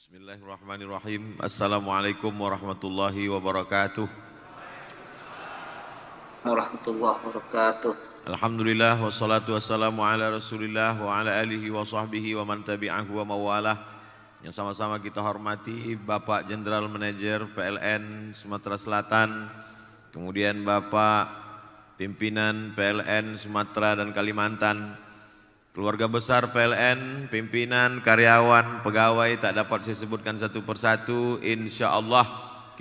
Bismillahirrahmanirrahim. Assalamualaikum warahmatullahi wabarakatuh. Warahmatullahi wabarakatuh. Alhamdulillah wassalatu wassalamu ala Rasulillah wa ala alihi wa sahbihi wa man tabi'ahu wa mawalah. Yang sama-sama kita hormati Bapak Jenderal Manajer PLN Sumatera Selatan, kemudian Bapak Pimpinan PLN Sumatera dan Kalimantan, keluarga besar PLN, pimpinan, karyawan, pegawai, tak dapat saya sebutkan satu persatu. Insya Allah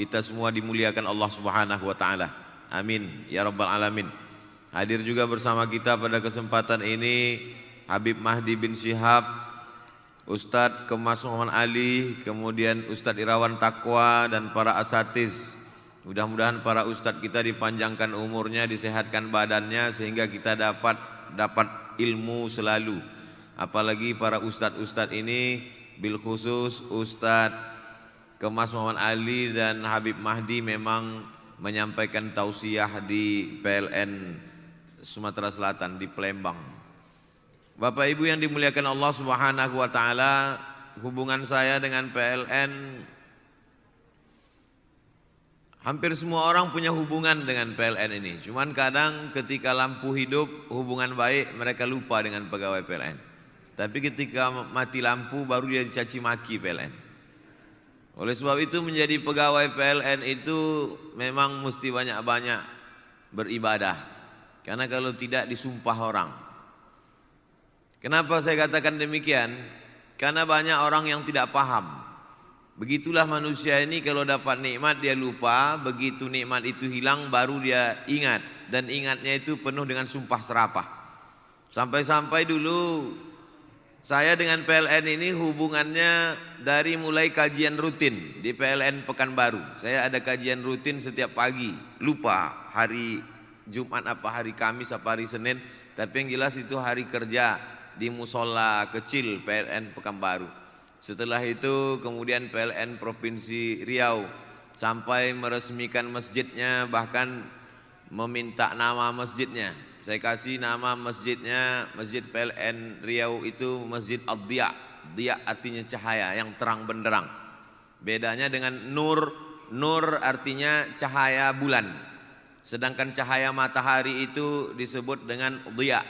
kita semua dimuliakan Allah Subhanahu wa Ta'ala. Amin ya Rabbal Alamin. Hadir juga bersama kita pada kesempatan ini Habib Mahdi bin Syihab, Ustadz Kemas Muhammad Ali, kemudian Ustadz Irawan Taqwa dan para asatiz. Mudah-mudahan para ustadz kita dipanjangkan umurnya, disehatkan badannya sehingga kita dapat ilmu selalu. Apalagi para ustadz-ustadz ini, bil khusus Ustadz Kemas Muhammad Ali dan Habib Mahdi memang menyampaikan tausiah di PLN Sumatera Selatan di Palembang. Bapak Ibu yang dimuliakan Allah Subhanahu wa Ta'ala, hubungan saya dengan PLN, hampir semua orang punya hubungan dengan PLN ini. Cuman kadang ketika lampu hidup, hubungan baik, mereka lupa dengan pegawai PLN. Tapi ketika mati lampu, baru dia dicaci maki PLN. Oleh sebab itu menjadi pegawai PLN itu memang mesti banyak-banyak beribadah. Karena kalau tidak disumpah orang. Kenapa saya katakan demikian? Karena banyak orang yang tidak paham. Begitulah manusia ini, kalau dapat nikmat dia lupa, begitu nikmat itu hilang baru dia ingat, dan ingatnya itu penuh dengan sumpah serapah. Sampai-sampai dulu saya dengan PLN ini hubungannya dari mulai kajian rutin di PLN Pekanbaru. Saya ada kajian rutin setiap pagi, lupa hari Jumat apa hari Kamis apa hari Senin, tapi yang jelas itu hari kerja di musola kecil PLN Pekanbaru. Setelah itu kemudian PLN Provinsi Riau sampai meresmikan masjidnya, bahkan meminta nama masjidnya. Saya kasih nama masjidnya, Masjid PLN Riau itu Masjid Ad-Diya. Diya artinya cahaya yang terang benderang. Bedanya dengan nur, nur artinya cahaya bulan. Sedangkan cahaya matahari itu disebut dengan diya.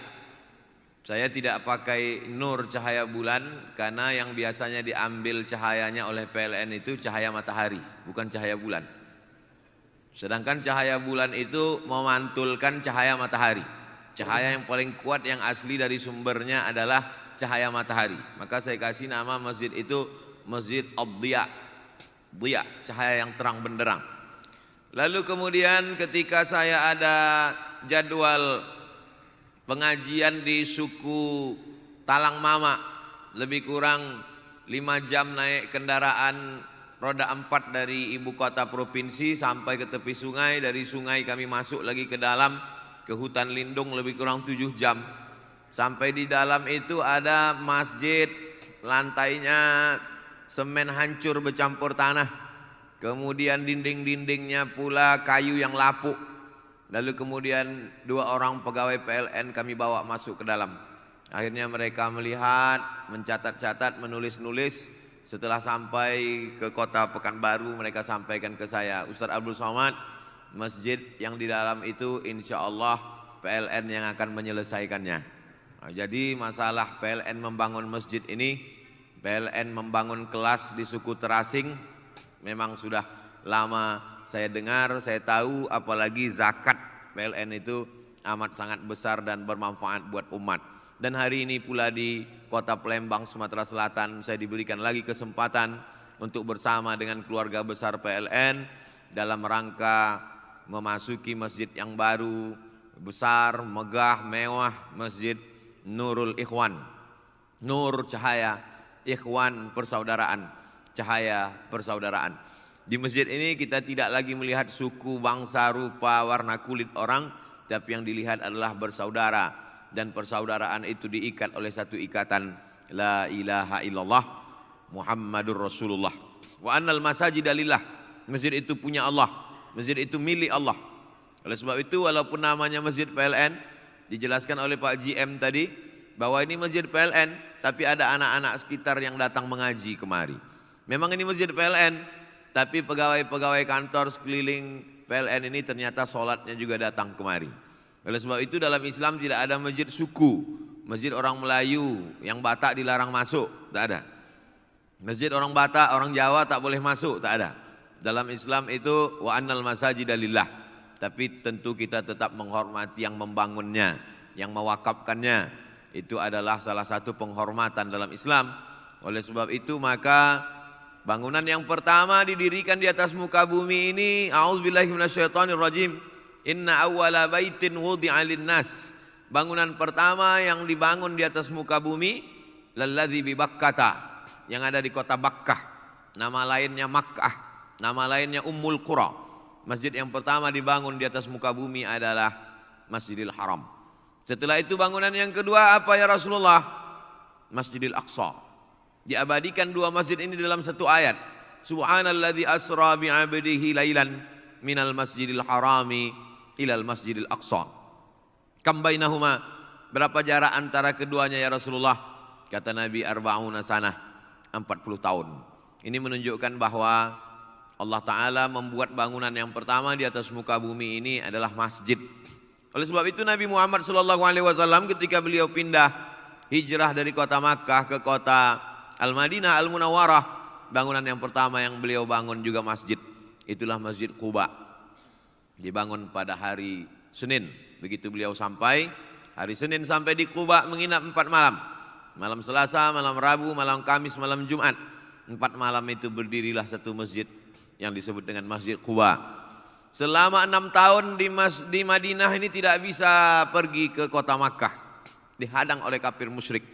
Saya tidak pakai nur cahaya bulan karena yang biasanya diambil cahayanya oleh PLN itu cahaya matahari, bukan cahaya bulan. Sedangkan cahaya bulan itu memantulkan cahaya matahari. Cahaya yang paling kuat yang asli dari sumbernya adalah cahaya matahari. Maka saya kasih nama masjid itu Masjid Ad-Diya. Diya, cahaya yang terang benderang. Lalu kemudian ketika saya ada jadwal pengajian di suku Talang Mama, lebih kurang 5 jam naik kendaraan roda 4 dari ibu kota provinsi sampai ke tepi sungai. Dari sungai kami masuk lagi ke dalam, ke hutan lindung lebih kurang 7 jam. Sampai di dalam itu ada masjid, lantainya semen hancur bercampur tanah. Kemudian dinding-dindingnya pula kayu yang lapuk. Lalu kemudian 2 orang pegawai PLN kami bawa masuk ke dalam. Akhirnya mereka melihat, mencatat-catat, menulis-nulis. Setelah sampai ke kota Pekanbaru, mereka sampaikan ke saya, Ustadz Abdul Somad, masjid yang di dalam itu insya Allah PLN yang akan menyelesaikannya. Nah, jadi masalah PLN membangun masjid ini, PLN membangun kelas di suku terasing, memang sudah lama saya dengar, saya tahu, apalagi zakat PLN itu amat sangat besar dan bermanfaat buat umat. Dan hari ini pula di kota Palembang, Sumatera Selatan, saya diberikan lagi kesempatan untuk bersama dengan keluarga besar PLN dalam rangka memasuki masjid yang baru, besar, megah, mewah, Masjid Nurul Ikhwan. Nur cahaya, ikhwan persaudaraan, cahaya persaudaraan. Di masjid ini kita tidak lagi melihat suku, bangsa, rupa, warna kulit orang, tapi yang dilihat adalah bersaudara, dan persaudaraan itu diikat oleh satu ikatan la ilaha illallah Muhammadur Rasulullah. Wa annal masajida lillah. Masjid itu punya Allah, masjid itu milik Allah. Oleh sebab itu walaupun namanya Masjid PLN, dijelaskan oleh Pak GM tadi bahwa ini masjid PLN, tapi ada anak-anak sekitar yang datang mengaji kemari. Memang ini masjid PLN, tapi pegawai-pegawai kantor sekeliling PLN ini ternyata sholatnya juga datang kemari. Oleh sebab itu dalam Islam tidak ada masjid suku, masjid orang Melayu yang Batak dilarang masuk, tak ada. Masjid orang Batak, orang Jawa tak boleh masuk, tak ada. Dalam Islam itu wa annal masajida lillah. Tapi tentu kita tetap menghormati yang membangunnya, yang mewakafkannya. Itu adalah salah satu penghormatan dalam Islam. Oleh sebab itu maka bangunan yang pertama didirikan di atas muka bumi ini, a'udzubillahi minasyaitonirrajim, inna awwala baitin wudi'a linnas. Bangunan pertama yang dibangun di atas muka bumi, lalladzi bi Bakkah, yang ada di kota Bakkah. Nama lainnya Makkah, nama lainnya Ummul Qura. Masjid yang pertama dibangun di atas muka bumi adalah Masjidil Haram. Setelah itu bangunan yang kedua apa ya Rasulullah? Masjidil Aqsa. Diabadikan dua masjid ini dalam satu ayat. Subhanalladzi asra bi'abdihi lailan minal masjidil harami ilal masjidil aqsa. Kam bainahuma, berapa jarak antara keduanya ya Rasulullah? Kata Nabi arba'una sanah, 40 tahun. Ini menunjukkan bahwa Allah Ta'ala membuat bangunan yang pertama di atas muka bumi ini adalah masjid. Oleh sebab itu Nabi Muhammad SAW ketika beliau pindah hijrah dari kota Makkah ke kota Al-Madinah Al-Munawwarah, bangunan yang pertama yang beliau bangun juga masjid. Itulah Masjid Quba. Dibangun pada hari Senin. Begitu beliau sampai, hari Senin sampai di Quba menginap 4 malam. Malam Selasa, malam Rabu, malam Kamis, malam Jumat. 4 malam itu berdirilah satu masjid yang disebut dengan Masjid Quba. Selama 6 tahun di Madinah ini tidak bisa pergi ke kota Makkah. Dihadang oleh kafir musyrik.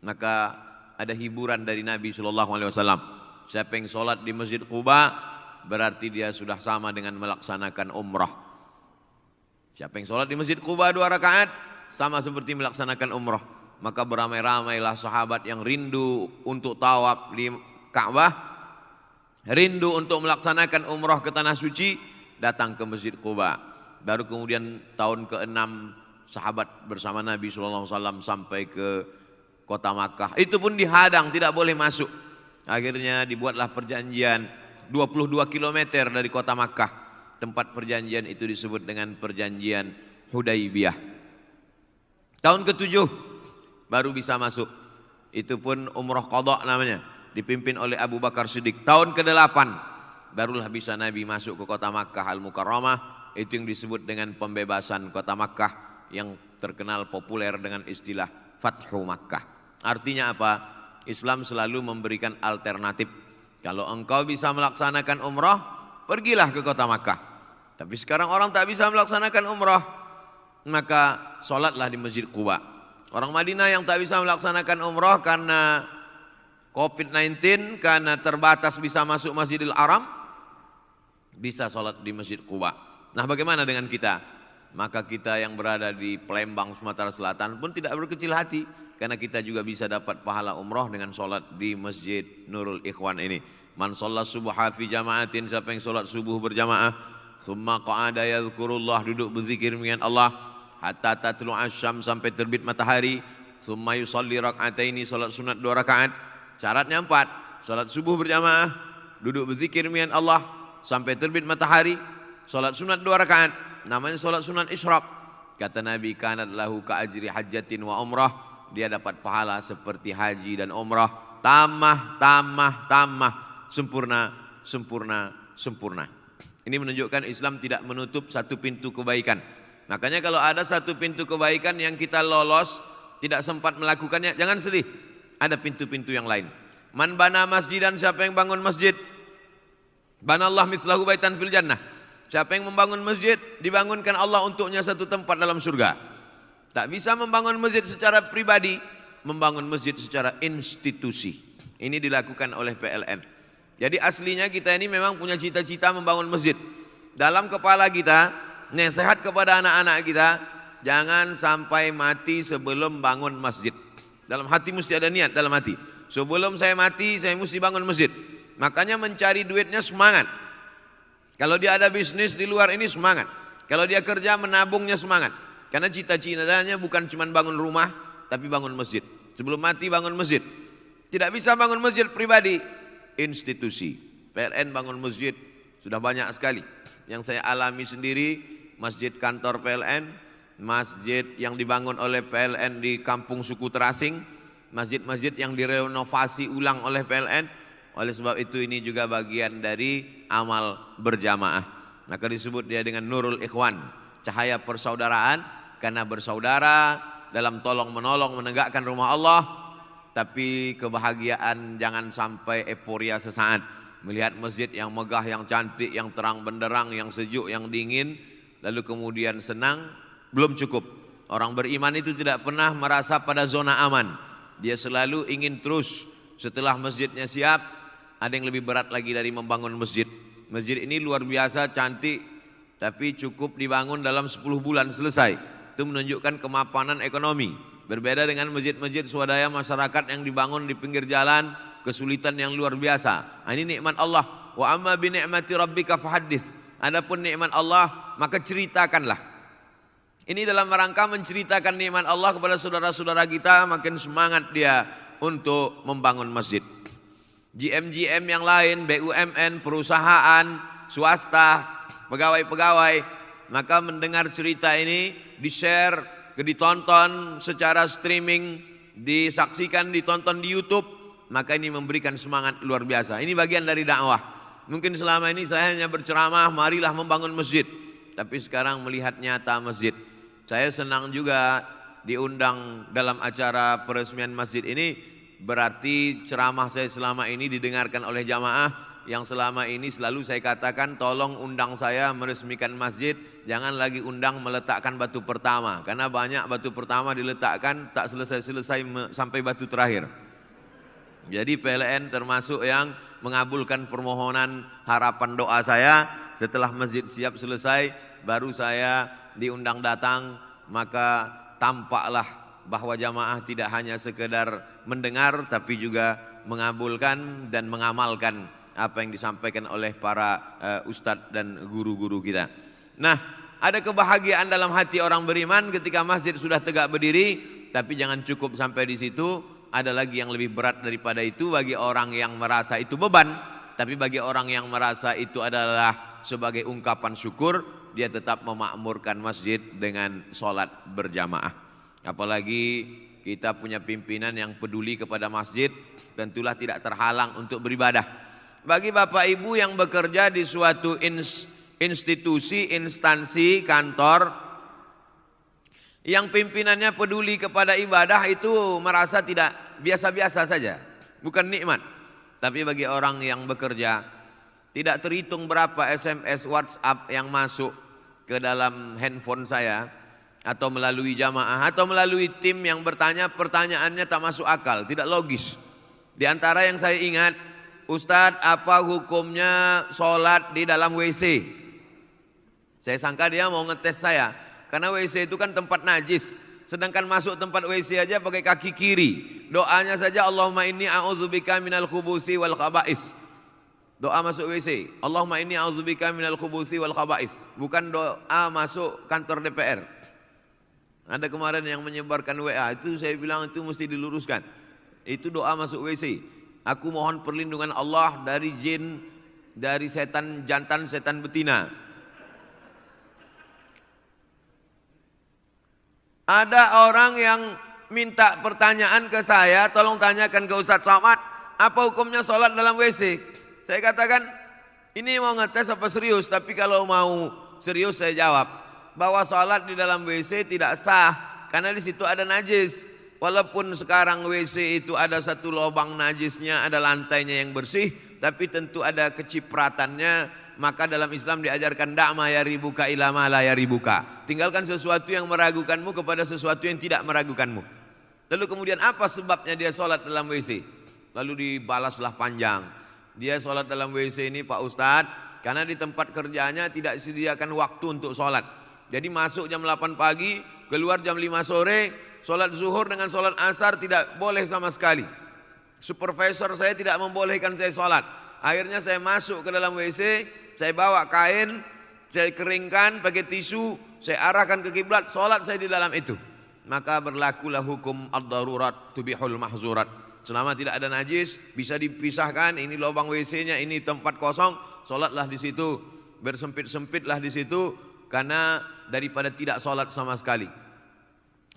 Maka ada hiburan dari Nabi SAW. Siapa yang sholat di Masjid Quba berarti dia sudah sama dengan melaksanakan umrah. Siapa yang sholat di Masjid Quba 2 rakaat sama seperti melaksanakan umrah. Maka beramai-ramailah sahabat yang rindu untuk tawaf di Ka'bah, rindu untuk melaksanakan umrah ke tanah suci, datang ke Masjid Quba. Baru kemudian tahun ke-6 sahabat bersama Nabi SAW sampai ke kota Makkah. Itu pun dihadang, tidak boleh masuk. Akhirnya dibuatlah perjanjian 22 km dari kota Makkah. Tempat perjanjian itu disebut dengan perjanjian Hudaybiyah. Tahun ke-7 baru bisa masuk. Itu pun umrah qadha namanya, dipimpin oleh Abu Bakar Siddiq. Tahun ke-8 barulah bisa Nabi masuk ke kota Makkah Al-Mukarramah. Itu yang disebut dengan pembebasan kota Makkah, yang terkenal populer dengan istilah Fathu Makkah. Artinya apa? Islam selalu memberikan alternatif. Kalau engkau bisa melaksanakan umrah, pergilah ke kota Makkah. Tapi sekarang orang tak bisa melaksanakan umrah, maka sholatlah di Masjid Quba. Orang Madinah yang tak bisa melaksanakan umrah karena COVID-19, karena terbatas bisa masuk Masjidil Haram, bisa sholat di Masjid Quba. Nah, bagaimana dengan kita? Maka kita yang berada di Palembang, Sumatera Selatan pun tidak berkecil hati, karena kita juga bisa dapat pahala umrah dengan sholat di Masjid Nurul Ikhwan ini. Man sholat subuha fi jama'atin, siapa yang sholat subuh berjamaah, summa qa'ada yadhkurullah, duduk berzikir mengingat Allah, hatta tatlu asyam, sampai terbit matahari, summa yusalli rak'ataini, sholat sunat 2 rakaat. Syaratnya 4, sholat subuh berjamaah, duduk berzikir mengingat Allah sampai terbit matahari, sholat sunat 2 rakaat, namanya sholat sunat isyraq. Kata Nabi, kanat lahu ka ajri hajjatin wa umrah, dia dapat pahala seperti haji dan umrah, tamah, sempurna, sempurna, sempurna. Ini menunjukkan Islam tidak menutup satu pintu kebaikan. Makanya kalau ada satu pintu kebaikan yang kita lolos, tidak sempat melakukannya, jangan sedih. Ada pintu-pintu yang lain. Man bana masjidan, siapa yang bangun masjid, banallah mithlahu baitan fil jannah. Siapa yang membangun masjid, dibangunkan Allah untuknya satu tempat dalam surga. Tak bisa membangun masjid secara pribadi, membangun masjid secara institusi. Ini dilakukan oleh PLN. Jadi aslinya kita ini memang punya cita-cita membangun masjid. Dalam kepala kita, nasihat kepada anak-anak kita, jangan sampai mati sebelum bangun masjid. Dalam hati mesti ada niat dalam hati. Sebelum saya mati, saya mesti bangun masjid. Makanya mencari duitnya semangat. Kalau dia ada bisnis di luar ini semangat. Kalau dia kerja menabungnya semangat. Karena cita-citanya bukan cuma bangun rumah, tapi bangun masjid. Sebelum mati bangun masjid. Tidak bisa bangun masjid pribadi. institusi. PLN bangun masjid sudah banyak sekali. Yang saya alami sendiri, masjid kantor PLN, masjid yang dibangun oleh PLN di kampung suku terasing, masjid-masjid yang direnovasi ulang oleh PLN. Oleh sebab itu ini juga bagian dari amal berjamaah. Maka disebut dia dengan Nurul Ikhwan, cahaya persaudaraan, karena bersaudara dalam tolong menolong menegakkan rumah Allah. Tapi kebahagiaan jangan sampai euforia sesaat. Melihat masjid yang megah, yang cantik, yang terang benderang, yang sejuk, yang dingin, lalu kemudian senang, belum cukup. Orang beriman itu tidak pernah merasa pada zona aman. Dia selalu ingin terus. Setelah masjidnya siap, ada yang lebih berat lagi dari membangun masjid. Masjid ini luar biasa cantik, tapi cukup dibangun dalam 10 bulan selesai. Itu menunjukkan kemapanan ekonomi. Berbeda dengan masjid-masjid swadaya masyarakat yang dibangun di pinggir jalan, kesulitan yang luar biasa. Ini nikmat Allah. Wa amma bi ni'mati rabbika fahaddits. Adapun nikmat Allah, maka ceritakanlah. Ini dalam rangka menceritakan nikmat Allah kepada saudara-saudara kita, makin semangat dia untuk membangun masjid. GM-GM yang lain, BUMN, perusahaan, swasta, pegawai-pegawai, maka mendengar cerita ini, di-share, ditonton secara streaming, disaksikan, ditonton di YouTube, maka ini memberikan semangat luar biasa. Ini bagian dari dakwah. Mungkin selama ini saya hanya berceramah, marilah membangun masjid. Tapi sekarang melihat nyata masjid. Saya senang juga diundang dalam acara peresmian masjid ini. Berarti ceramah saya selama ini didengarkan oleh jamaah. Yang selama ini selalu saya katakan, tolong undang saya meresmikan masjid. Jangan lagi undang meletakkan batu pertama. Karena banyak batu pertama diletakkan tak selesai-selesai sampai batu terakhir. Jadi PLN termasuk yang mengabulkan permohonan harapan doa saya. Setelah masjid siap selesai, baru saya diundang datang. Maka tampaklah bahwa jamaah tidak hanya sekedar mendengar, tapi juga mengabulkan dan mengamalkan apa yang disampaikan oleh para ustadz dan guru-guru kita. Nah, ada kebahagiaan dalam hati orang beriman ketika masjid sudah tegak berdiri. Tapi jangan cukup sampai di situ. Ada lagi yang lebih berat daripada itu bagi orang yang merasa itu beban. Tapi bagi orang yang merasa itu adalah sebagai ungkapan syukur, dia tetap memakmurkan masjid dengan sholat berjamaah. Apalagi kita punya pimpinan yang peduli kepada masjid, tentulah tidak terhalang untuk beribadah. Bagi bapak ibu yang bekerja di suatu institusi, instansi, kantor, yang pimpinannya peduli kepada ibadah, itu merasa tidak biasa-biasa saja, bukan nikmat. Tapi bagi orang yang bekerja, tidak terhitung berapa SMS, WhatsApp yang masuk ke dalam handphone saya, atau melalui jamaah, atau melalui tim yang bertanya, pertanyaannya tak masuk akal, tidak logis. Di antara yang saya ingat, Ustadz, apa hukumnya sholat di dalam WC? Saya sangka dia mau ngetes saya, karena WC itu kan tempat najis. Sedangkan masuk tempat WC aja pakai kaki kiri. Doanya saja Allahumma inni a'udzubika minal khubusi wal khaba'is. Doa masuk WC, Allahumma inni a'udzubika minal khubusi wal khaba'is. Bukan doa masuk kantor DPR. Ada kemarin yang menyebarkan WA, itu saya bilang itu mesti diluruskan. Itu doa masuk WC. Aku mohon perlindungan Allah dari jin, dari setan jantan, setan betina. Ada orang yang minta pertanyaan ke saya, tolong tanyakan ke Ustadz Somad, apa hukumnya sholat dalam WC? Saya katakan, ini mau ngetes apa serius? Tapi kalau mau serius saya jawab, bahwa sholat di dalam WC tidak sah, karena di situ ada najis. Walaupun sekarang WC itu ada satu lubang najisnya, ada lantainya yang bersih, tapi tentu ada kecipratannya. Maka dalam Islam diajarkan da'ma yaribuka ila ma la yaribuka. Tinggalkan sesuatu yang meragukanmu kepada sesuatu yang tidak meragukanmu. Lalu kemudian apa sebabnya dia sholat dalam WC? Lalu dibalaslah panjang. Dia sholat dalam WC ini Pak Ustadz, karena di tempat kerjanya tidak disediakan waktu untuk sholat. Jadi masuk jam 8 pagi, keluar jam 5 sore, sholat zuhur dengan sholat asar tidak boleh sama sekali. Supervisor saya tidak membolehkan saya sholat. Akhirnya saya masuk ke dalam WC, saya bawa kain, saya keringkan pakai tisu, saya arahkan ke kiblat, sholat saya di dalam itu. Maka berlakulah hukum ad-darurat tubihul mahzurat. Selama tidak ada najis, bisa dipisahkan, ini lubang WC-nya, ini tempat kosong, sholatlah di situ, bersempit-sempitlah di situ, karena daripada tidak sholat sama sekali.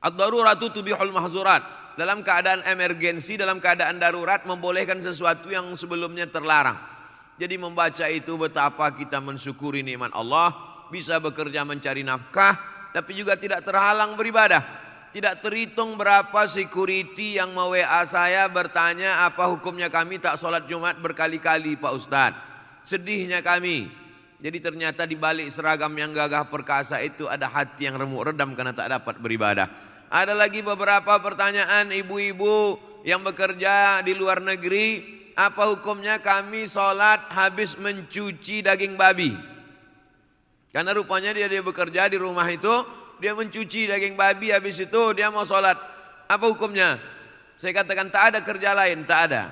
Ad-daruratu tubihul mahzurat. Dalam keadaan emergensi, dalam keadaan darurat, membolehkan sesuatu yang sebelumnya terlarang. Jadi membaca itu betapa kita mensyukuri nikmat Allah, bisa bekerja mencari nafkah, tapi juga tidak terhalang beribadah. Tidak terhitung berapa security yang mau WA saya bertanya apa hukumnya kami tak sholat Jumat berkali-kali Pak Ustadz. Sedihnya kami. Jadi ternyata di balik seragam yang gagah perkasa itu ada hati yang remuk redam karena tak dapat beribadah. Ada lagi beberapa pertanyaan ibu-ibu yang bekerja di luar negeri. Apa hukumnya kami sholat habis mencuci daging babi? Karena rupanya dia bekerja di rumah itu, dia mencuci daging babi, habis itu dia mau sholat. Apa hukumnya? Saya katakan tak ada kerja lain, tak ada.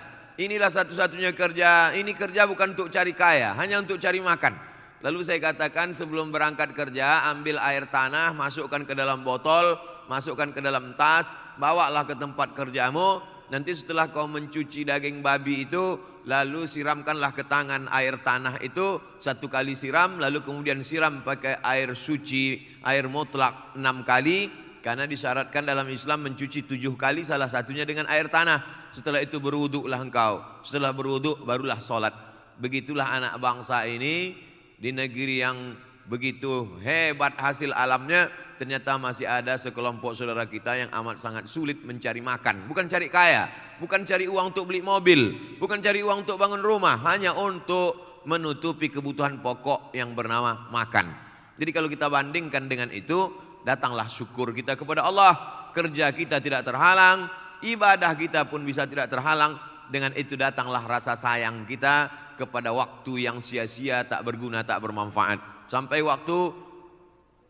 Inilah satu-satunya kerja. Ini kerja bukan untuk cari kaya, hanya untuk cari makan. Lalu saya katakan sebelum berangkat kerja, ambil air tanah, masukkan ke dalam botol, masukkan ke dalam tas, bawalah ke tempat kerjamu. Nanti setelah kau mencuci daging babi itu, lalu siramkanlah ke tangan air tanah itu, 1 kali siram, lalu kemudian siram pakai air suci, air mutlak 6 kali, karena disyaratkan dalam Islam mencuci 7 kali, salah satunya dengan air tanah. Setelah itu berwuduklah engkau, setelah berwuduk barulah sholat. Begitulah anak bangsa ini di negeri yang begitu hebat hasil alamnya, ternyata masih ada sekelompok saudara kita yang amat sangat sulit mencari makan. Bukan cari kaya, bukan cari uang untuk beli mobil, bukan cari uang untuk bangun rumah, hanya untuk menutupi kebutuhan pokok yang bernama makan. Jadi kalau kita bandingkan dengan itu, datanglah syukur kita kepada Allah. Kerja kita tidak terhalang, ibadah kita pun bisa tidak terhalang. Dengan itu datanglah rasa sayang kita kepada waktu yang sia-sia, tak berguna, tak bermanfaat. Sampai waktu,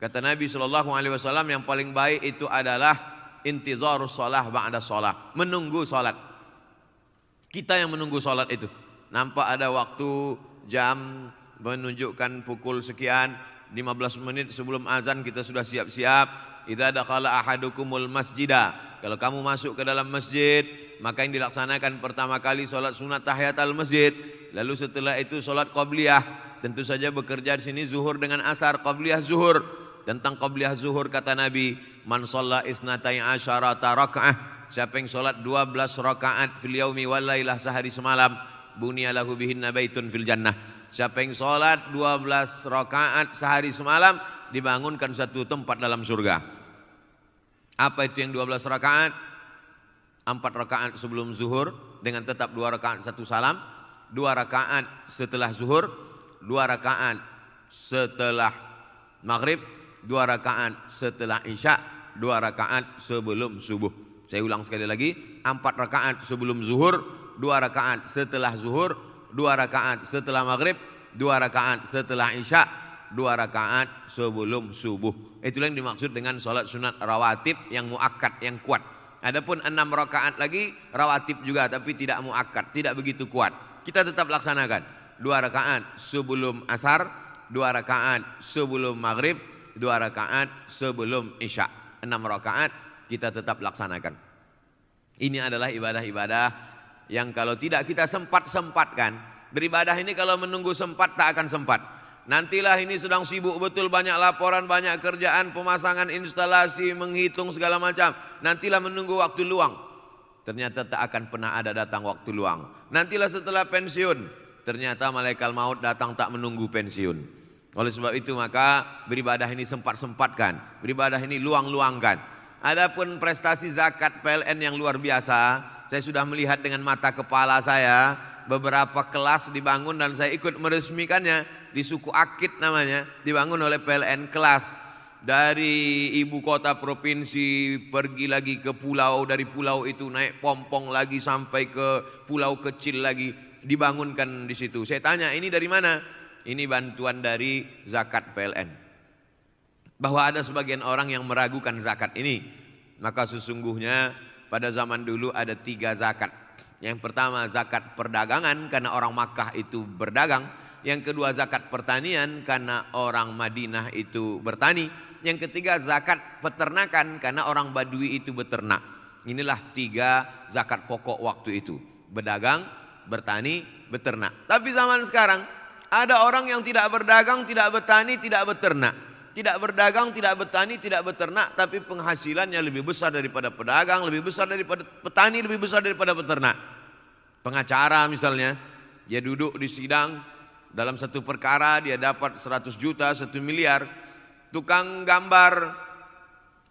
kata Nabi SAW, yang paling baik itu adalah intizarus shalah ba'da shalah, menunggu salat. Kita yang menunggu salat itu. Nampak ada waktu jam menunjukkan pukul sekian, 15 menit sebelum azan kita sudah siap-siap. Idza dakhala ahadukumul masjidah. Kalau kamu masuk ke dalam masjid, maka yang dilaksanakan pertama kali salat sunat tahiyatul masjid, lalu setelah itu salat qabliyah. Tentu saja bekerja di sini zuhur dengan asar, qabliyah zuhur. Tentang qabliyah zuhur kata Nabi, man shalla isnatai asyarata raka'ah, siapa yang salat 12 rakaat fil yaumi wal lailah, sehari semalam, bunya lahu bihinna baitun fil jannah. Siapa yang salat 12 rakaat sehari semalam, dibangunkan satu tempat dalam surga. Apa itu yang 12 rakaat? 4 rakaat sebelum zuhur dengan tetap 2 rakaat 1 salam, 2 rakaat setelah zuhur, 2 rakaat setelah maghrib, 2 rakaat setelah isya, 2 rakaat sebelum subuh. Saya ulang sekali lagi, 4 rakaat sebelum zuhur, 2 rakaat setelah zuhur, 2 rakaat setelah maghrib, 2 rakaat setelah isya, 2 rakaat sebelum subuh. Itulah yang dimaksud dengan sholat sunat rawatib yang muakkad, yang kuat. Adapun 6 rakaat lagi rawatib juga, tapi tidak muakkad, tidak begitu kuat. Kita tetap laksanakan 2 rakaat sebelum asar, 2 rakaat sebelum maghrib, 2 rakaat sebelum isya. 6 rakaat kita tetap laksanakan. Ini adalah ibadah-ibadah yang kalau tidak kita sempat-sempatkan. Beribadah ini kalau menunggu sempat tak akan sempat. Nantilah ini sedang sibuk betul, banyak laporan, banyak kerjaan, pemasangan instalasi, menghitung segala macam. Nantilah menunggu waktu luang. Ternyata tak akan pernah ada datang waktu luang. Nantilah setelah pensiun. Ternyata malaikat maut datang tak menunggu pensiun. Oleh sebab itu maka beribadah ini sempat-sempatkan, beribadah ini luang-luangkan. Adapun prestasi zakat PLN yang luar biasa, saya sudah melihat dengan mata kepala saya, beberapa kelas dibangun dan saya ikut meresmikannya di suku Akit namanya, dibangun oleh PLN kelas dari ibu kota provinsi pergi lagi ke pulau, dari pulau itu naik pompong lagi sampai ke pulau kecil lagi, dibangunkan di situ. Saya tanya, ini dari mana? Ini bantuan dari zakat PLN. Bahwa ada sebagian orang yang meragukan zakat ini, maka sesungguhnya pada zaman dulu ada 3 zakat. Yang pertama zakat perdagangan, karena orang Makkah itu berdagang. Yang kedua zakat pertanian, karena orang Madinah itu bertani. Yang ketiga zakat peternakan, karena orang Badui itu beternak. Inilah 3 zakat pokok waktu itu. Berdagang, bertani, beternak. Tapi zaman sekarang ada orang yang tidak berdagang, tidak bertani, tidak beternak. Tidak berdagang, tidak bertani, tidak beternak, tapi penghasilannya lebih besar daripada pedagang, lebih besar daripada petani, lebih besar daripada peternak. Pengacara misalnya, dia duduk di sidang, dalam satu perkara dia dapat 100 juta, 1 miliar. Tukang gambar,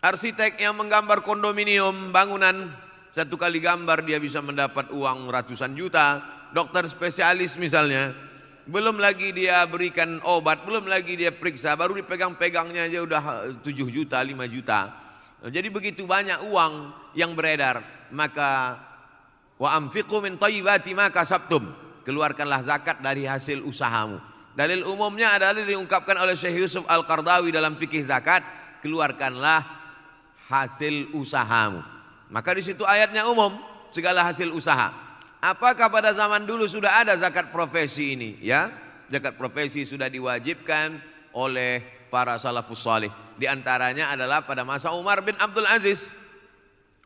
arsitek yang menggambar kondominium, bangunan, 1 kali gambar dia bisa mendapat uang ratusan juta. Dokter spesialis misalnya, belum lagi dia berikan obat, belum lagi dia periksa, baru dipegang-pegangnya aja udah 7 juta, 5 juta. Jadi begitu banyak uang yang beredar. Maka wa anfiqu min thayyibati ma kasabtum, keluarkanlah zakat dari hasil usahamu. Dalil umumnya adalah diungkapkan oleh Syekh Yusuf Al-Qardawi dalam fikih zakat, keluarkanlah hasil usahamu. Maka di situ ayatnya umum, segala hasil usaha. Apakah pada zaman dulu sudah ada zakat profesi ini? Ya, zakat profesi sudah diwajibkan oleh para salafus salih. Di antaranya adalah pada masa Umar bin Abdul Aziz.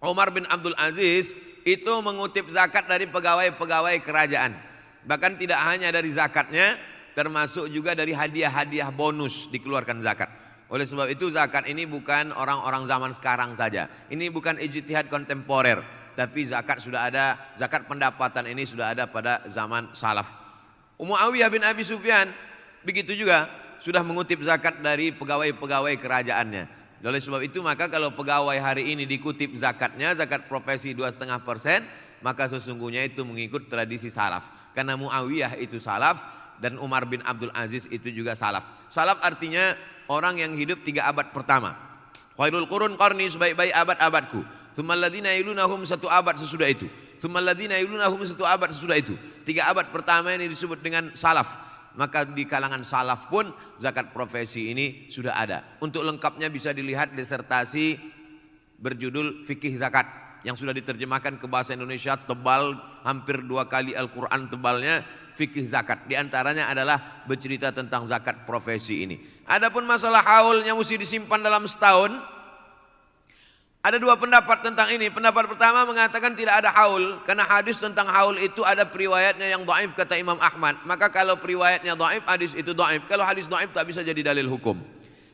Umar bin Abdul Aziz itu mengutip zakat dari pegawai-pegawai kerajaan. Bahkan tidak hanya dari zakatnya, termasuk juga dari hadiah-hadiah bonus dikeluarkan zakat. Oleh sebab itu zakat ini bukan orang-orang zaman sekarang saja. Ini bukan ijtihad kontemporer, tapi zakat sudah ada, zakat pendapatan ini sudah ada pada zaman salaf. Muawiyah bin Abi Sufyan begitu juga sudah mengutip zakat dari pegawai-pegawai kerajaannya. Oleh sebab itu maka kalau pegawai hari ini dikutip zakatnya, zakat profesi 2,5%, maka sesungguhnya itu mengikut tradisi salaf. Karena Muawiyah itu salaf dan Umar bin Abdul Aziz itu juga salaf. Salaf artinya orang yang hidup 3 abad pertama. Khairul qurun qarni, sebaik-baik abad-abadku. Tsummal ladzina yalunahum, 1 abad sesudah itu. Tsummal ladzina yalunahum, 1 abad sesudah itu. 3 abad pertama ini disebut dengan salaf. Maka di kalangan salaf pun zakat profesi ini sudah ada. Untuk lengkapnya bisa dilihat disertasi berjudul Fikih Zakat yang sudah diterjemahkan ke bahasa Indonesia, tebal hampir 2 kali Al-Quran tebalnya. Fikih zakat di antaranya adalah bercerita tentang zakat profesi ini. Adapun masalah haulnya mesti disimpan dalam setahun, ada 2 pendapat tentang ini. Pendapat pertama mengatakan tidak ada haul, karena hadis tentang haul itu ada periwayatnya yang dhaif kata Imam Ahmad. Maka kalau periwayatnya dhaif, hadis itu dhaif. Kalau hadis dhaif tak bisa jadi dalil hukum.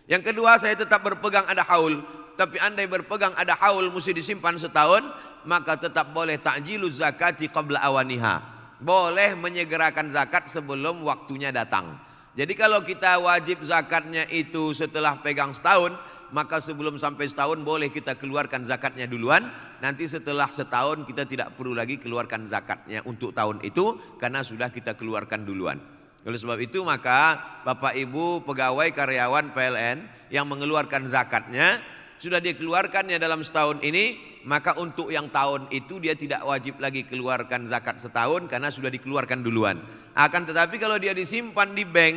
Yang kedua, saya tetap berpegang ada haul. Tapi andai berpegang ada haul mesti disimpan setahun, maka tetap boleh ta'jiluz zakati qabla awaniha. Boleh menyegerakan zakat sebelum waktunya datang. Jadi kalau kita wajib zakatnya itu setelah pegang setahun, maka sebelum sampai setahun boleh kita keluarkan zakatnya duluan. Nanti setelah setahun kita tidak perlu lagi keluarkan zakatnya untuk tahun itu, karena sudah kita keluarkan duluan. Oleh sebab itu maka Bapak Ibu pegawai karyawan PLN yang mengeluarkan zakatnya, sudah dikeluarkannya dalam setahun ini, maka untuk yang tahun itu dia tidak wajib lagi keluarkan zakat setahun karena sudah dikeluarkan duluan. Akan tetapi kalau dia disimpan di bank,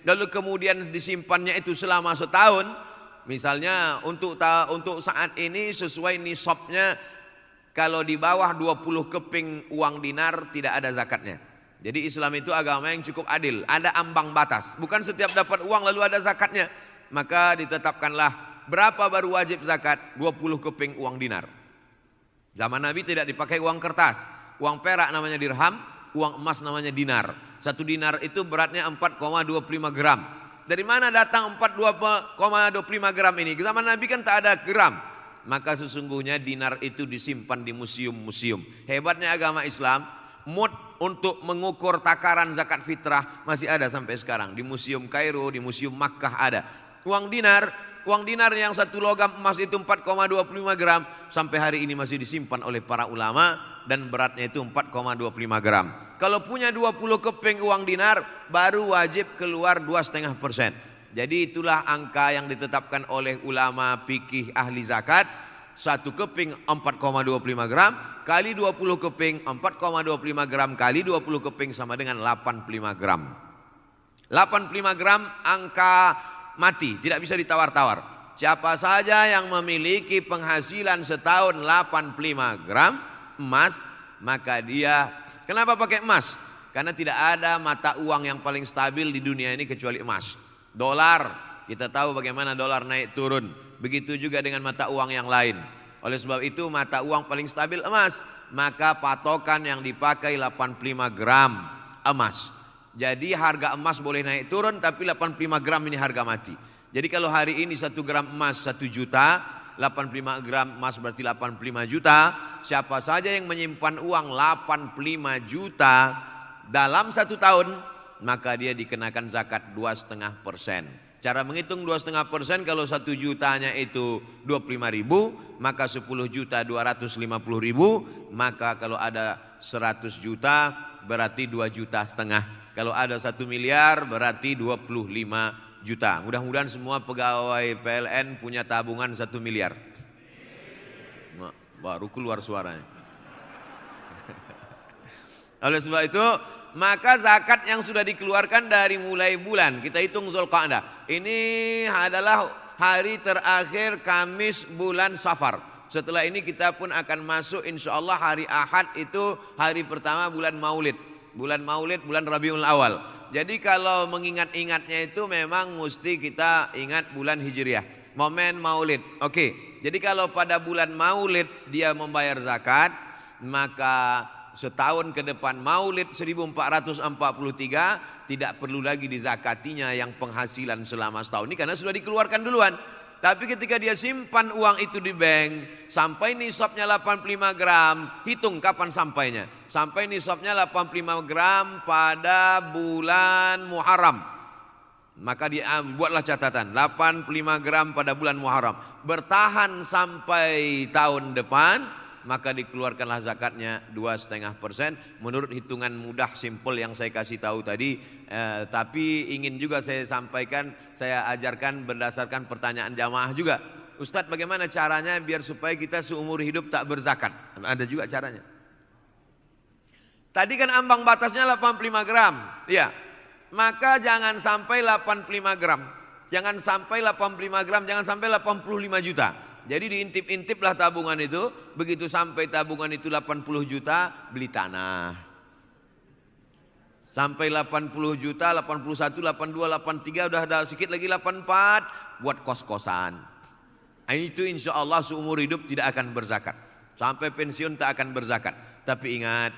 lalu kemudian disimpannya itu selama setahun, misalnya untuk saat ini sesuai nisabnya, kalau di bawah 20 keping uang dinar tidak ada zakatnya. Jadi Islam itu agama yang cukup adil, ada ambang batas. Bukan setiap dapat uang lalu ada zakatnya. Maka ditetapkanlah berapa baru wajib zakat, 20 keping uang dinar. Zaman Nabi tidak dipakai uang kertas, uang perak namanya dirham, uang emas namanya dinar. 1 dinar itu beratnya 4,25 gram. Dari mana datang 4,25 gram ini? Zaman Nabi kan tak ada gram. Maka sesungguhnya dinar itu disimpan di museum-museum. Hebatnya agama Islam, mud untuk mengukur takaran zakat fitrah masih ada sampai sekarang. Di Museum Kairo, di Museum Makkah ada. Uang dinar yang 1 logam emas itu 4,25 gram sampai hari ini masih disimpan oleh para ulama dan beratnya itu 4,25 gram. Kalau punya 20 keping uang dinar baru wajib keluar 2,5%. Jadi itulah angka yang ditetapkan oleh ulama fikih ahli zakat. 1 keping 4,25 gram kali 20 keping 4,25 gram kali 20 keping sama dengan 85 gram. 85 gram angka mati, tidak bisa ditawar-tawar. Siapa saja yang memiliki penghasilan setahun 85 gram emas, maka dia, kenapa pakai emas? Karena tidak ada mata uang yang paling stabil di dunia ini kecuali emas. Dolar, kita tahu bagaimana dolar naik turun. Begitu juga dengan mata uang yang lain. Oleh sebab itu mata uang paling stabil emas, maka patokan yang dipakai 85 gram emas. Jadi harga emas boleh naik turun, tapi 85 gram ini harga mati. Jadi kalau hari ini 1 gram emas 1 juta, 85 gram emas berarti 85 juta. Siapa saja yang menyimpan uang 85 juta dalam 1 tahun, maka dia dikenakan zakat 2,5%. Cara menghitung 2,5%, kalau 1 jutanya itu 25.000, maka 10 juta 250.000, maka kalau ada 100 juta berarti 2,5 juta. Kalau ada 1 miliar berarti 25 juta. Mudah-mudahan semua pegawai PLN punya tabungan 1 miliar. Baru keluar suaranya. Oleh sebab itu, maka zakat yang sudah dikeluarkan dari mulai bulan, kita hitung Zulqa'dah. Ini adalah hari terakhir Kamis bulan Safar. Setelah ini kita pun akan masuk insya Allah hari Ahad, itu hari pertama bulan Maulid. Bulan Maulid, bulan Rabiul Awal. Jadi kalau mengingat-ingatnya itu memang mesti kita ingat bulan Hijriah, momen Maulid. Oke, jadi kalau pada bulan Maulid dia membayar zakat, maka setahun ke depan Maulid 1443 tidak perlu lagi dizakatinya yang penghasilan selama setahun ini, karena sudah dikeluarkan duluan. Tapi ketika dia simpan uang itu di bank sampai nisabnya 85 gram, hitung kapan sampainya. Sampai nisabnya 85 gram pada bulan Muharram. Maka dia buatlah catatan, 85 gram pada bulan Muharram. Bertahan sampai tahun depan, maka dikeluarkanlah zakatnya 2,5%. Menurut hitungan mudah simpel yang saya kasih tahu tadi, tapi ingin juga saya sampaikan, saya ajarkan berdasarkan pertanyaan jamaah juga. Ustadz, bagaimana caranya biar supaya kita seumur hidup tak berzakat? Ada juga caranya. Tadi kan ambang batasnya 85 gram, ya. Maka jangan sampai 85 gram, jangan sampai 85 gram, jangan sampai 85 juta. Jadi diintip-intiplah tabungan itu. Begitu sampai tabungan itu 80 juta, beli tanah. Sampai 80 juta, 81, 82, 83, udah ada sedikit lagi 84, buat kos-kosan. Itu insya Allah seumur hidup tidak akan berzakat. Sampai pensiun tak akan berzakat. Tapi ingat,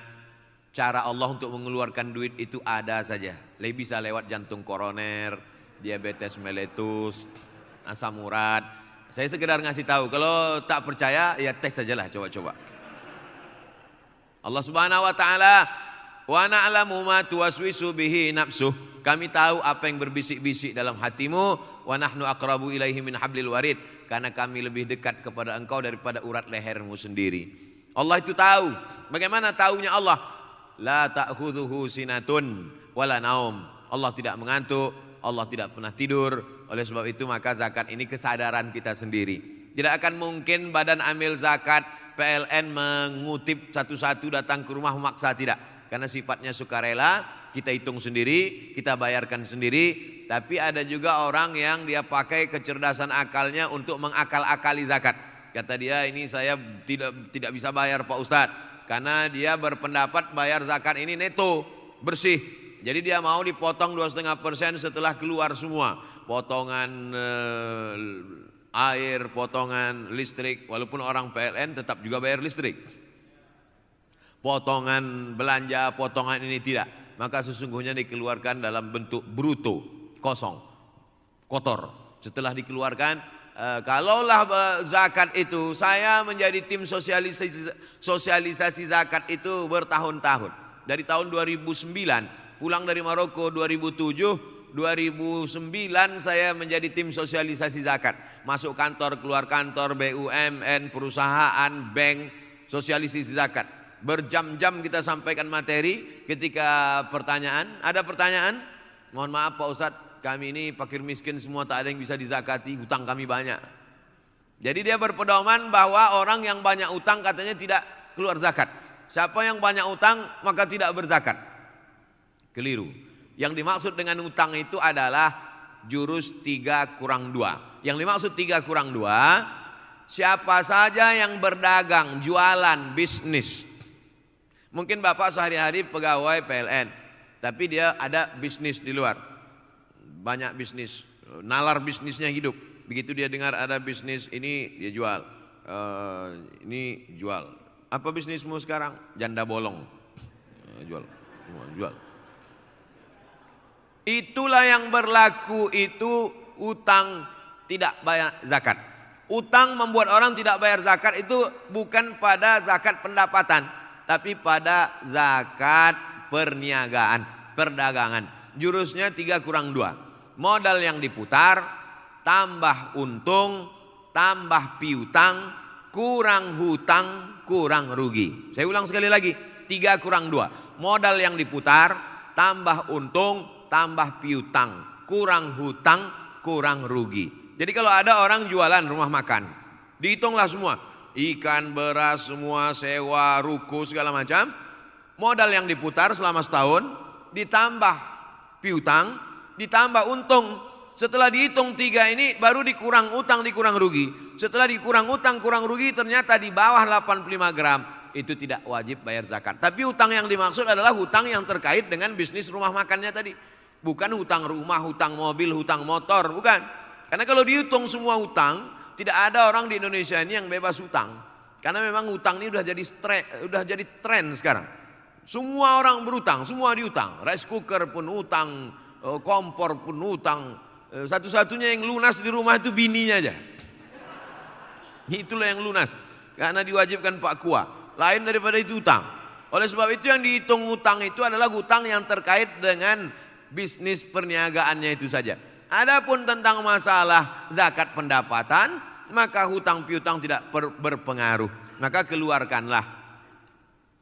cara Allah untuk mengeluarkan duit itu ada saja. Bisa lewat jantung koroner, diabetes meletus, asam urat. Saya sekedar ngasih tahu, kalau tak percaya ya tes sajalah, coba-coba. Allah Subhanahu wa taala, wa na'lamu ma tuwaswisu bihi nafsuh. Kami tahu apa yang berbisik-bisik dalam hatimu, wa nahnu aqrabu ilaihi min hablil warid, karena kami lebih dekat kepada engkau daripada urat lehermu sendiri. Allah itu tahu. Bagaimana taunya Allah? La ta'khudhuhu sinatun wala naum. Allah tidak mengantuk, Allah tidak pernah tidur. Oleh sebab itu maka zakat ini kesadaran kita sendiri. Tidak akan mungkin badan amil zakat PLN mengutip satu-satu datang ke rumah memaksa, tidak. Karena sifatnya sukarela, kita hitung sendiri, kita bayarkan sendiri. Tapi ada juga orang yang dia pakai kecerdasan akalnya untuk mengakal-akali zakat. Kata dia, ini saya tidak bisa bayar Pak Ustadz, karena dia berpendapat bayar zakat ini neto, bersih. Jadi dia mau dipotong 2,5% setelah keluar semua. Potongan air, potongan listrik, walaupun orang PLN tetap juga bayar listrik. Potongan belanja, potongan ini tidak. Maka sesungguhnya dikeluarkan dalam bentuk bruto, kosong, kotor. Setelah dikeluarkan, kalaulah zakat itu, saya menjadi tim sosialisasi zakat itu bertahun-tahun. Dari tahun 2009, pulang dari Maroko 2007, 2009 saya menjadi tim sosialisasi zakat. Masuk kantor, keluar kantor, BUMN, perusahaan, bank, sosialisasi zakat. Berjam-jam kita sampaikan materi. Ketika pertanyaan, ada pertanyaan? Mohon maaf Pak Ustadz, kami ini fakir miskin semua, tak ada yang bisa dizakati, hutang kami banyak. Jadi dia berpedoman bahwa orang yang banyak utang katanya tidak keluar zakat. Siapa yang banyak utang maka tidak berzakat. Keliru. Yang dimaksud dengan utang itu adalah jurus 3+2. Yang dimaksud 3+2, siapa saja yang berdagang, jualan, bisnis. Mungkin Bapak sehari-hari pegawai PLN, tapi dia ada bisnis di luar. Banyak bisnis, nalar bisnisnya hidup. Begitu dia dengar ada bisnis ini, dia jual. ini jual. Apa bisnismu sekarang? Janda bolong. Jual, semua jual. Itulah yang berlaku itu utang tidak bayar zakat. Utang membuat orang tidak bayar zakat itu bukan pada zakat pendapatan, tapi pada zakat perniagaan, perdagangan. Jurusnya 3+2. Modal yang diputar, tambah untung, tambah piutang, kurang hutang, kurang rugi. Saya ulang sekali lagi, 3+2. Modal yang diputar, tambah untung, tambah piutang, kurang hutang, kurang rugi. Jadi kalau ada orang jualan rumah makan, dihitunglah semua, ikan, beras, semua sewa, ruko, segala macam. Modal yang diputar selama setahun, ditambah piutang, ditambah untung. Setelah dihitung 3 ini baru dikurang utang, dikurang rugi. Setelah dikurang utang, kurang rugi, ternyata di bawah 85 gram. Itu tidak wajib bayar zakat. Tapi hutang yang dimaksud adalah hutang yang terkait dengan bisnis rumah makannya tadi. Bukan hutang rumah, hutang mobil, hutang motor, bukan. Karena kalau dihitung semua hutang, tidak ada orang di Indonesia ini yang bebas hutang. Karena memang hutang ini udah jadi tren sekarang. Semua orang berhutang, semua diutang. Rice cooker pun hutang, kompor pun hutang. Satu-satunya yang lunas di rumah itu bininya aja. Itulah yang lunas. Karena diwajibkan Pak Kua. Lain daripada itu hutang. Oleh sebab itu yang dihitung hutang itu adalah hutang yang terkait dengan bisnis perniagaannya itu saja. Adapun tentang masalah zakat pendapatan, maka hutang piutang tidak berpengaruh. Maka keluarkanlah.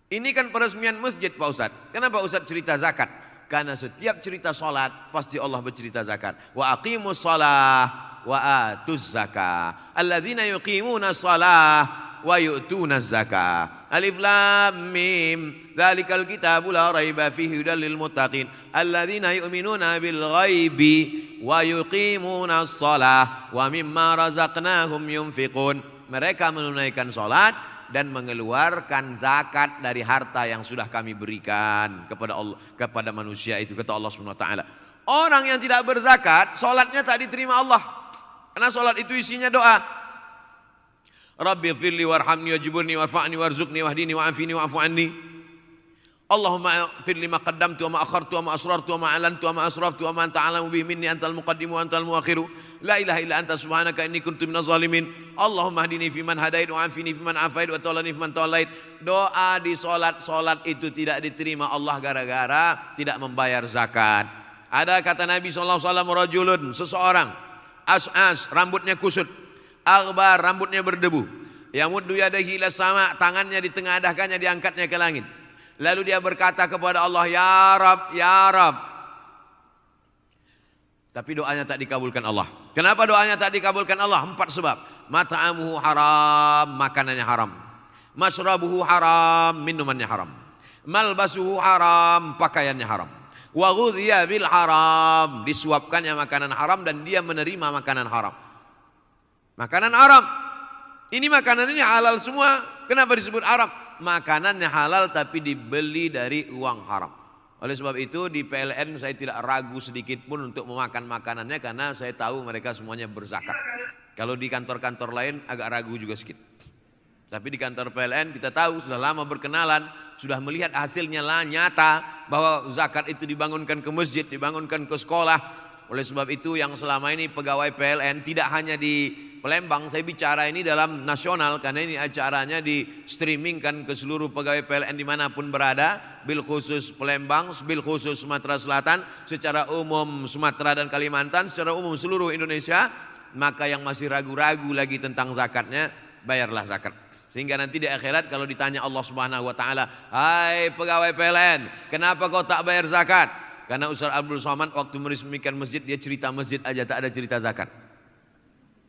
Ini kan peresmian masjid Pak Ustadz. Kenapa Ustadz cerita zakat? Karena setiap cerita sholat pasti Allah bercerita zakat. Wa aqimus shalah wa atuz zakah. Alladzina yuqimuna shalah wa yu'tuna zakah. Alif lam mim. Dzalikal kitabu la raiba fihi hudal lil muttaqin. Alladzina yu'minuna bil ghaibi wa yuqimuna shalah wa mimma razaqnahum yunfiqun. Mereka menunaikan salat dan mengeluarkan zakat dari harta yang sudah kami berikan kepada Allah, kepada manusia itu, kata Allah Subhanahu wa taala. Orang yang tidak berzakat, salatnya tak diterima Allah. Karena salat itu isinya doa. Rabbi firli warhamni wajburni warfa'ni warzuqni wahdini wa'afini wa'afu anni. Allahumma firli ma qaddamtu wa ma akhartu wa ma asrartu wa ma alantu wa ma asraftu wa ma anta alamu bihi minni antal muqaddimu wa antal muakhiru. La ilaha illa anta subhanaka inni kuntu minaz zalimin. Allahumma hdini fiman hadait wa afini fiman afait wa tawallani fiman tawallait. Doa di salat itu tidak diterima Allah gara-gara tidak membayar zakat. Ada kata Nabi sallallahu alaihi wasallam, rajulun, seseorang, as'as, rambutnya kusut, aghbar, rambutnya berdebu, yamuddu yadahi ila sama, tangannya ditengadahkannya, diangkatnya ke langit. Lalu dia berkata kepada Allah, ya Rab, ya Rab. Tapi doanya tak dikabulkan Allah. Kenapa doanya tak dikabulkan Allah? 4 sebab. Mat'amuhu haram, makanannya haram. Masrabuhu haram, minumannya haram. Malbasuhu haram, pakaiannya haram. Wa ghudhiya bil haram, disuapkannya makanan haram dan dia menerima makanan haram. Makanan haram. Ini makanan ini halal semua. Kenapa disebut haram? Makanannya halal tapi dibeli dari uang haram. Oleh sebab itu di PLN saya tidak ragu sedikit pun untuk memakan makanannya karena saya tahu mereka semuanya berzakat. Kalau di kantor-kantor lain agak ragu juga sedikit. Tapi di kantor PLN kita tahu sudah lama berkenalan, sudah melihat hasilnya lah nyata bahwa zakat itu dibangunkan ke masjid, dibangunkan ke sekolah. Oleh sebab itu yang selama ini pegawai PLN tidak hanya di Palembang, saya bicara ini dalam nasional karena ini acaranya di streamingkan ke seluruh pegawai PLN dimanapun berada, bil khusus Palembang, bil khusus Sumatera Selatan, secara umum Sumatera dan Kalimantan, secara umum seluruh Indonesia. Maka yang masih ragu-ragu lagi tentang zakatnya, bayarlah zakat. Sehingga nanti di akhirat kalau ditanya Allah Subhanahu wa taala, "Hai pegawai PLN, kenapa kau tak bayar zakat?" Karena Ustaz Abdul Somad waktu meresmikan masjid dia cerita masjid aja, tak ada cerita zakat.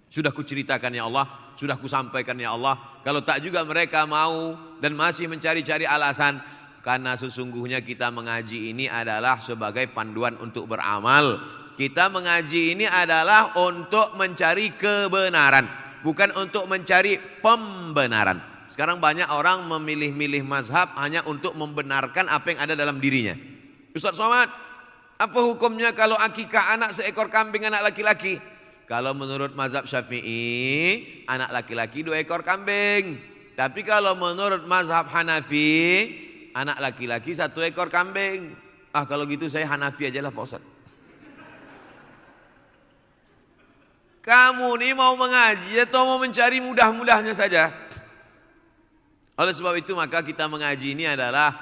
Sudah kuceritakan ya Allah, sudah kusampaikan ya Allah. Kalau tak juga mereka mau dan masih mencari-cari alasan. Karena sesungguhnya kita mengaji ini adalah sebagai panduan untuk beramal. Kita mengaji ini adalah untuk mencari kebenaran, bukan untuk mencari pembenaran. Sekarang banyak orang memilih-milih mazhab hanya untuk membenarkan apa yang ada dalam dirinya. Ustaz Somad, apa hukumnya kalau akikah anak seekor kambing anak laki-laki? Kalau menurut mazhab Syafi'i, anak laki-laki 2 ekor kambing. Tapi kalau menurut mazhab Hanafi, anak laki-laki 1 ekor kambing. Ah, kalau gitu saya Hanafi aja lah Pak Ustaz. Kamu nih mau mengaji atau mau mencari mudah-mudahnya saja? Oleh sebab itu maka kita mengaji ini adalah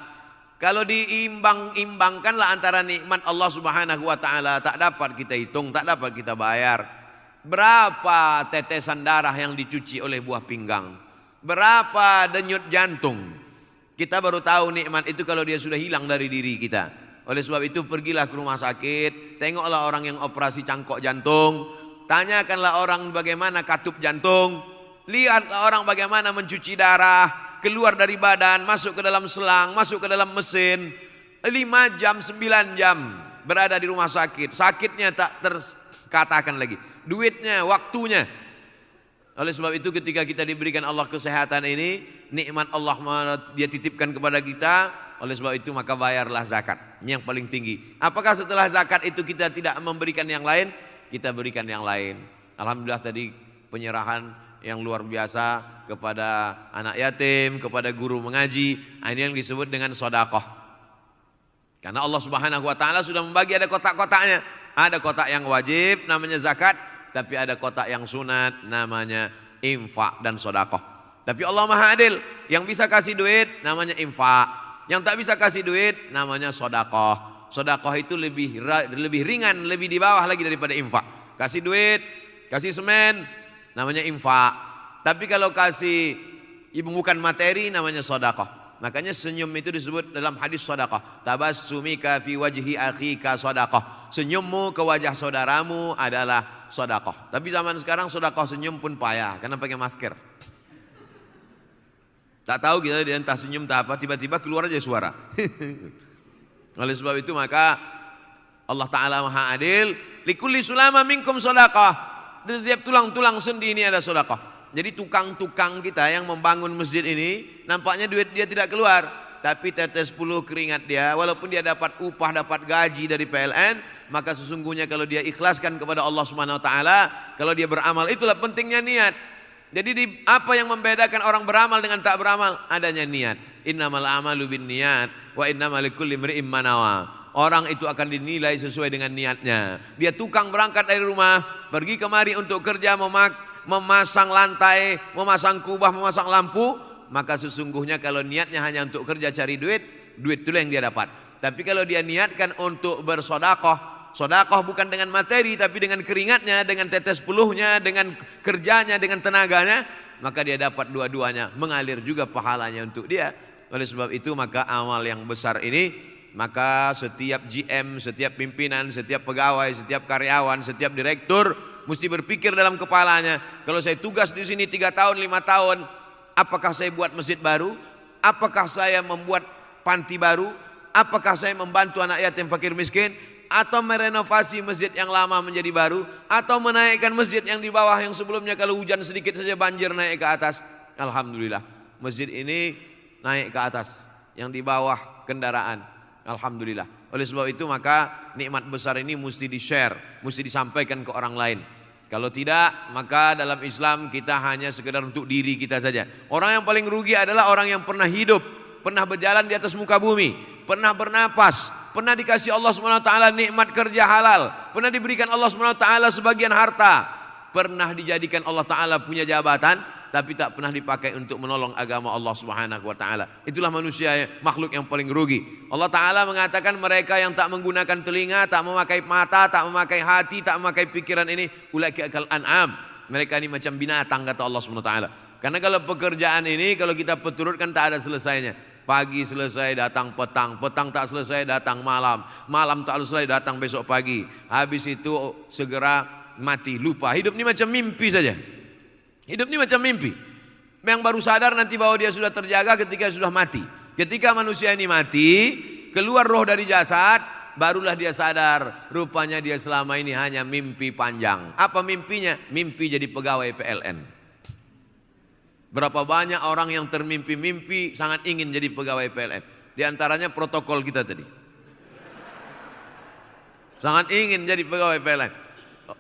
kalau diimbang-imbangkanlah antara nikmat Allah Subhanahu wa taala, tak dapat kita hitung, tak dapat kita bayar. Berapa tetesan darah yang dicuci oleh buah pinggang? Berapa denyut jantung? Kita baru tahu nikmat itu kalau dia sudah hilang dari diri kita. Oleh sebab itu pergilah ke rumah sakit, tengoklah orang yang operasi cangkok jantung, tanyakanlah orang bagaimana katup jantung, lihatlah orang bagaimana mencuci darah, keluar dari badan, masuk ke dalam selang, masuk ke dalam mesin, 5 jam, 9 jam berada di rumah sakit. Sakitnya tak terkatakan lagi, duitnya, waktunya. Oleh sebab itu ketika kita diberikan Allah kesehatan ini, nikmat Allah dia titipkan kepada kita. Oleh sebab itu maka bayarlah zakat, ini yang paling tinggi. Apakah setelah zakat itu kita tidak memberikan yang lain? Kita berikan yang lain. Alhamdulillah tadi penyerahan yang luar biasa kepada anak yatim, kepada guru mengaji. Ini yang disebut dengan sedekah. Karena Allah Subhanahu wa taala sudah membagi, ada kotak-kotaknya. Ada kotak yang wajib namanya zakat, tapi ada kotak yang sunat namanya infak dan sedekah. Tapi Allah Maha Adil, yang bisa kasih duit namanya infak, yang tak bisa kasih duit namanya sedekah. Sedekah itu lebih ringan, lebih di bawah lagi daripada infak. Kasih duit, kasih semen namanya infak. Tapi kalau kasih bukan materi namanya sedekah. Makanya senyum itu disebut dalam hadis sedekah. Tabassumika fi wajhi akhika sedekah. Senyummu ke wajah saudaramu adalah sedekah. Tapi zaman sekarang sedekah senyum pun payah karena pakai masker. Tak tahu kita dia entah senyum tak apa, tiba-tiba keluar aja suara. Oleh sebab itu maka Allah Ta'ala Maha Adil, likulli sulama minkum sedekah. Di setiap tulang-tulang sendi ini ada sedekah. Jadi tukang-tukang kita yang membangun masjid ini, nampaknya duit dia tidak keluar, tapi tetes 10 keringat dia, walaupun dia dapat upah, dapat gaji dari PLN, maka sesungguhnya kalau dia ikhlaskan kepada Allah Subhanahu wa taala, kalau dia beramal, itulah pentingnya niat. Jadi apa yang membedakan orang beramal dengan tak beramal? Adanya niat. Innamal a'malu binniyat wa innamal likulli imri'in ma nawa. Orang itu akan dinilai sesuai dengan niatnya. Dia tukang berangkat dari rumah, pergi kemari untuk kerja, memasang lantai, memasang kubah, memasang lampu, maka sesungguhnya kalau niatnya hanya untuk kerja cari duit, duit itulah yang dia dapat. Tapi kalau dia niatkan untuk bersedekah, sedekah bukan dengan materi tapi dengan keringatnya, dengan tetes peluhnya, dengan kerjanya, dengan tenaganya, maka dia dapat dua-duanya, mengalir juga pahalanya untuk dia. Oleh sebab itu maka amal yang besar ini, maka setiap GM, setiap pimpinan, setiap pegawai, setiap karyawan, setiap direktur mesti berpikir dalam kepalanya, kalau saya tugas di sini 3 tahun, 5 tahun, apakah saya buat masjid baru? Apakah saya membuat panti baru? Apakah saya membantu anak yatim fakir miskin? Atau merenovasi masjid yang lama menjadi baru, atau menaikkan masjid yang di bawah yang sebelumnya kalau hujan sedikit saja banjir naik ke atas. Alhamdulillah masjid ini naik ke atas, yang di bawah kendaraan. Alhamdulillah. Oleh sebab itu maka nikmat besar ini mesti di-share, mesti disampaikan ke orang lain. Kalau tidak maka dalam Islam kita hanya sekedar untuk diri kita saja. Orang yang paling rugi adalah orang yang pernah hidup, pernah berjalan di atas muka bumi, pernah bernapas, pernah dikasih Allah SWT nikmat kerja halal, pernah diberikan Allah SWT sebagian harta, pernah dijadikan Allah Ta'ala punya jabatan, tapi tak pernah dipakai untuk menolong agama Allah SWT. Itulah manusia, makhluk yang paling rugi. Allah Ta'ala mengatakan mereka yang tak menggunakan telinga, tak memakai mata, tak memakai hati, tak memakai pikiran ini, ulaika kal an'am. Mereka ini macam binatang kata Allah SWT. Karena kalau pekerjaan ini kalau kita peturutkan tak ada selesainya. Pagi selesai datang petang, petang tak selesai datang malam, malam tak selesai datang besok pagi. Habis itu segera mati, lupa. Hidup ini macam mimpi saja. Hidup ini macam mimpi. Yang baru sadar nanti bahwa dia sudah terjaga ketika sudah mati. Ketika manusia ini mati, keluar roh dari jasad, barulah dia sadar rupanya dia selama ini hanya mimpi panjang. Apa mimpinya? Mimpi jadi pegawai PLN. Berapa banyak orang yang termimpi-mimpi sangat ingin jadi pegawai PLN. Di antaranya protokol kita tadi. Sangat ingin jadi pegawai PLN.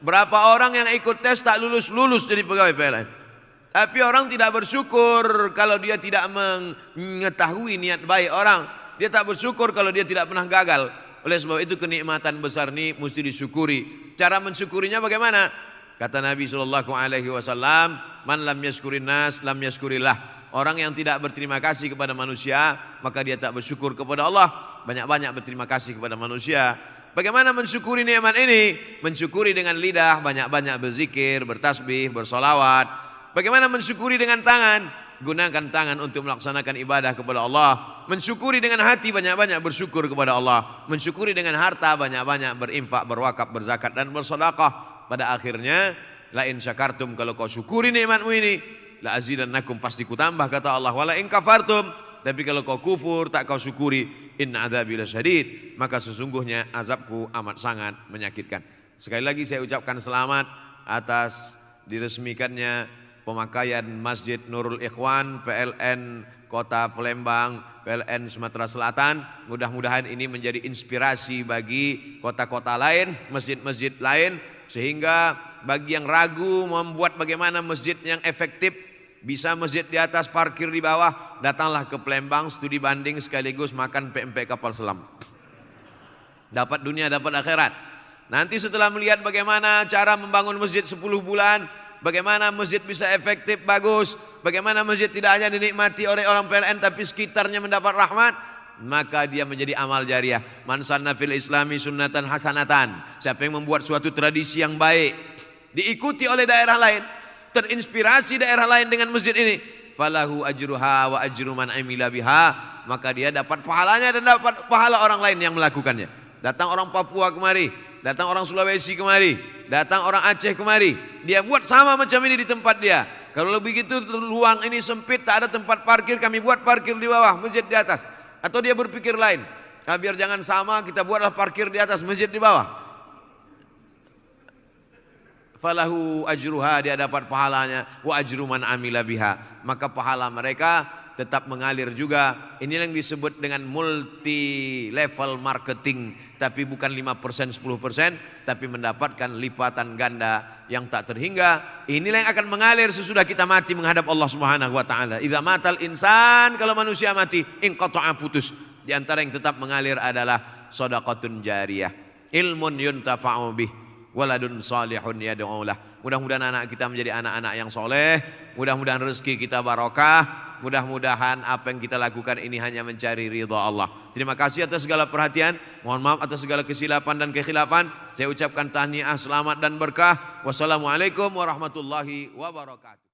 Berapa orang yang ikut tes tak lulus jadi pegawai PLN. Tapi orang tidak bersyukur kalau dia tidak mengetahui niat baik orang. Dia tak bersyukur kalau dia tidak pernah gagal. Oleh sebab itu kenikmatan besar ini mesti disyukuri. Cara mensyukurinya bagaimana? Kata Nabi SAW, man lam yaskurin nas lam yaskurillah. Orang yang tidak berterima kasih kepada manusia, maka dia tak bersyukur kepada Allah. Banyak-banyak berterima kasih kepada manusia. Bagaimana mensyukuri nikmat ini? Mensyukuri dengan lidah, banyak-banyak berzikir, bertasbih, bersolawat. Bagaimana mensyukuri dengan tangan? Gunakan tangan untuk melaksanakan ibadah kepada Allah. Mensyukuri dengan hati, banyak-banyak bersyukur kepada Allah. Mensyukuri dengan harta, banyak-banyak berinfak, berwakaf, berzakat dan bersedekah. Pada akhirnya, la in syakartum, kalau kau syukuri nikmatmu ini, la azidannakum, pasti kutambah kata Allah. Wala in kafartum, tapi kalau kau kufur tak kau syukuri, inna adzabi lasyadid, maka sesungguhnya azabku amat sangat menyakitkan. Sekali lagi saya ucapkan selamat atas diresmikannya pemakaian Masjid Nurul Ikhwan PLN Kota Palembang, PLN Sumatera Selatan. Mudah-mudahan ini menjadi inspirasi bagi kota-kota lain, masjid-masjid lain, sehingga bagi yang ragu membuat bagaimana masjid yang efektif, bisa masjid di atas, parkir di bawah, datanglah ke Palembang, studi banding sekaligus makan PMP kapal selam. Dapat dunia, dapat akhirat. Nanti setelah melihat bagaimana cara membangun masjid 10 bulan, bagaimana masjid bisa efektif, bagus, bagaimana masjid tidak hanya dinikmati oleh orang PLN tapi sekitarnya mendapat rahmat, maka dia menjadi amal jariah. Man sanna fil islami sunnatan hasanatan. Siapa yang membuat suatu tradisi yang baik, diikuti oleh daerah lain, terinspirasi daerah lain dengan masjid ini, falahu ajruha wa ajru man amila biha, maka dia dapat pahalanya dan dapat pahala orang lain yang melakukannya. Datang orang Papua kemari, datang orang Sulawesi kemari, datang orang Aceh kemari, dia buat sama macam ini di tempat dia. Kalau begitu luang ini sempit, tak ada tempat parkir, kami buat parkir di bawah, masjid di atas. Atau dia berpikir lain, nah, biar jangan sama, kita buatlah parkir di atas, masjid di bawah. Falahu ajruha, dia dapat pahalanya, wa ajru man amila biha, maka pahala mereka tetap mengalir juga. Ini yang disebut dengan multi level marketing, tapi bukan 5%, 10%, tapi mendapatkan lipatan ganda yang tak terhingga. Inilah yang akan mengalir sesudah kita mati menghadap Allah Subhanahu wa taala. Idza matal insan, kalau manusia mati, inqata'a, putus. Di antara yang tetap mengalir adalah shadaqatun jariyah, ilmun yuntafa'u bih, waladun salihun yad'u lah. Mudah-mudahan anak kita menjadi anak-anak yang soleh, mudah-mudahan rezeki kita barokah, mudah-mudahan apa yang kita lakukan ini hanya mencari ridha Allah. Terima kasih atas segala perhatian, mohon maaf atas segala kesilapan dan kekhilafan. Saya ucapkan tahniah, selamat dan berkah. Wassalamualaikum warahmatullahi wabarakatuh.